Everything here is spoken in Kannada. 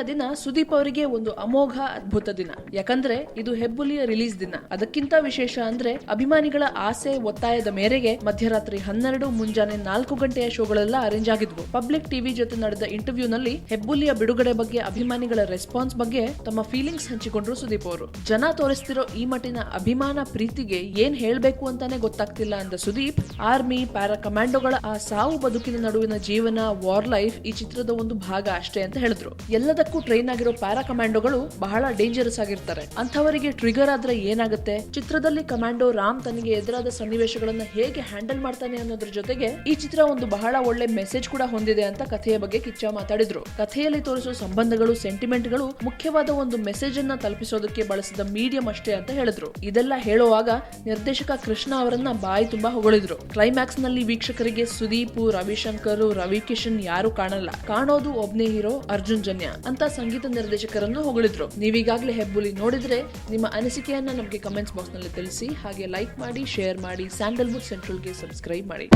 ದಿನ ಸುದೀಪ್ ಅವರಿಗೆ ಒಂದು ಅಮೋಘ ಅದ್ಭುತ ದಿನ. ಯಾಕಂದ್ರೆ ಇದು ಹೆಬ್ಬುಲಿಯ ರಿಲೀಸ್ ದಿನ. ಅದಕ್ಕಿಂತ ವಿಶೇಷ ಅಂದ್ರೆ ಅಭಿಮಾನಿಗಳ ಆಸೆ ಒತ್ತಾಯದ ಮೇರೆಗೆ ಮಧ್ಯರಾತ್ರಿ 12 ಮುಂಜಾನೆ 4 ಗಂಟೆಯ ಶೋಗಳೆಲ್ಲ ಅರೇಂಜ್ ಆಗಿದ್ವು. ಪಬ್ಲಿಕ್ ಟಿವಿ ಜೊತೆ ನಡೆದ ಇಂಟರ್ವ್ಯೂ ನಲ್ಲಿ ಹೆಬ್ಬುಲಿಯ ಬಿಡುಗಡೆ ಬಗ್ಗೆ ಅಭಿಮಾನಿಗಳ ರೆಸ್ಪಾನ್ಸ್ ಬಗ್ಗೆ ತಮ್ಮ ಫೀಲಿಂಗ್ಸ್ ಹಂಚಿಕೊಂಡ್ರು ಸುದೀಪ್ ಅವರು. ಜನ ತೋರಿಸ್ತಿರೋ ಈ ಮಟ್ಟಿನ ಅಭಿಮಾನ ಪ್ರೀತಿಗೆ ಏನ್ ಹೇಳ್ಬೇಕು ಅಂತಾನೆ ಗೊತ್ತಾಗ್ತಿಲ್ಲ ಅಂದ ಸುದೀಪ್, ಆರ್ಮಿ ಪ್ಯಾರಾ ಕಮಾಂಡೋಗಳ ಆ ಸಾವು ಬದುಕಿನ ನಡುವಿನ ಜೀವನ, ವಾರ್ ಲೈಫ್ ಈ ಚಿತ್ರದ ಒಂದು ಭಾಗ ಅಷ್ಟೇ ಅಂತ ಹೇಳಿದ್ರು. ಎಲ್ಲದಕ್ಕೂ ಟ್ರೈನ್ ಆಗಿರೋ ಪ್ಯಾರಾ ಕಮಾಂಡೋಗಳು ಬಹಳ ಡೇಂಜರಸ್ ಆಗಿರ್ತಾರೆ. ಅಂಥವರಿಗೆ ಟ್ರಿಗರ್ ಆದ್ರೆ ಏನಾಗುತ್ತೆ, ಚಿತ್ರದಲ್ಲಿ ಕಮಾಂಡೋ ರಾಮ್ ತನಗೆ ಎದುರಾದ ಸನ್ನಿವೇಶಗಳನ್ನ ಹೇಗೆ ಹ್ಯಾಂಡಲ್ ಮಾಡ್ತಾನೆ ಅನ್ನೋದ್ರ ಜೊತೆಗೆ ಈ ಚಿತ್ರ ಒಂದು ಬಹಳ ಒಳ್ಳೆ ಮೆಸೇಜ್ ಕೂಡ ಹೊಂದಿದೆ ಅಂತ ಕಥೆಯ ಬಗ್ಗೆ ಕಿಚ್ಚ ಮಾತಾಡಿದ್ರು. ಕಥೆಯಲ್ಲಿ ತೋರಿಸೋ ಸಂಬಂಧಗಳು, ಸೆಂಟಿಮೆಂಟ್ಗಳು ಮುಖ್ಯವಾದ ಒಂದು ಮೆಸೇಜ್ ಅನ್ನ ತಲುಪಿಸೋದಕ್ಕೆ ಬಳಸಿದ ಮೀಡಿಯಂ ಅಷ್ಟೇ ಅಂತ ಹೇಳಿದ್ರು. ಇದೆಲ್ಲ ಹೇಳುವಾಗ ನಿರ್ದೇಶಕ ಕೃಷ್ಣ ಅವರನ್ನ ಬಾಯಿ ತುಂಬಾ ಹೊಗಳಿದ್ರು. ಕ್ಲೈಮ್ಯಾಕ್ಸ್ ನಲ್ಲಿ ವೀಕ್ಷಕರಿಗೆ ಸುದೀಪ್, ರವಿಶಂಕರ್, ರವಿಕಿಶನ್ ಯಾರು ಕಾಣಲ್ಲ, ಕಾಣೋದು ಒಬ್ನೇ ಹೀರೋ ಅರ್ಜುನ್ ಜನ್ಯ ಅಂತ ಸಂಗೀತ ನಿರ್ದೇಶಕರನ್ನು ಹೊಗಳಿದ್ರು. ನೀವೀಗಾಗಲೇ ಹೆಬ್ಬುಲಿ ನೋಡಿದ್ರೆ ನಿಮ್ಮ ಅನಿಸಿಕೆಯನ್ನ ನಮಗೆ ಕಮೆಂಟ್ಸ್ ಬಾಕ್ಸ್ ನಲ್ಲಿ ತಿಳಿಸಿ. ಹಾಗೆ ಲೈಕ್ ಮಾಡಿ, ಶೇರ್ ಮಾಡಿ, ಸ್ಯಾಂಡಲ್ವುಡ್ ಸೆಂಟ್ರಲ್ಗೆ ಸಬ್ಸ್ಕ್ರೈಬ್ ಮಾಡಿ.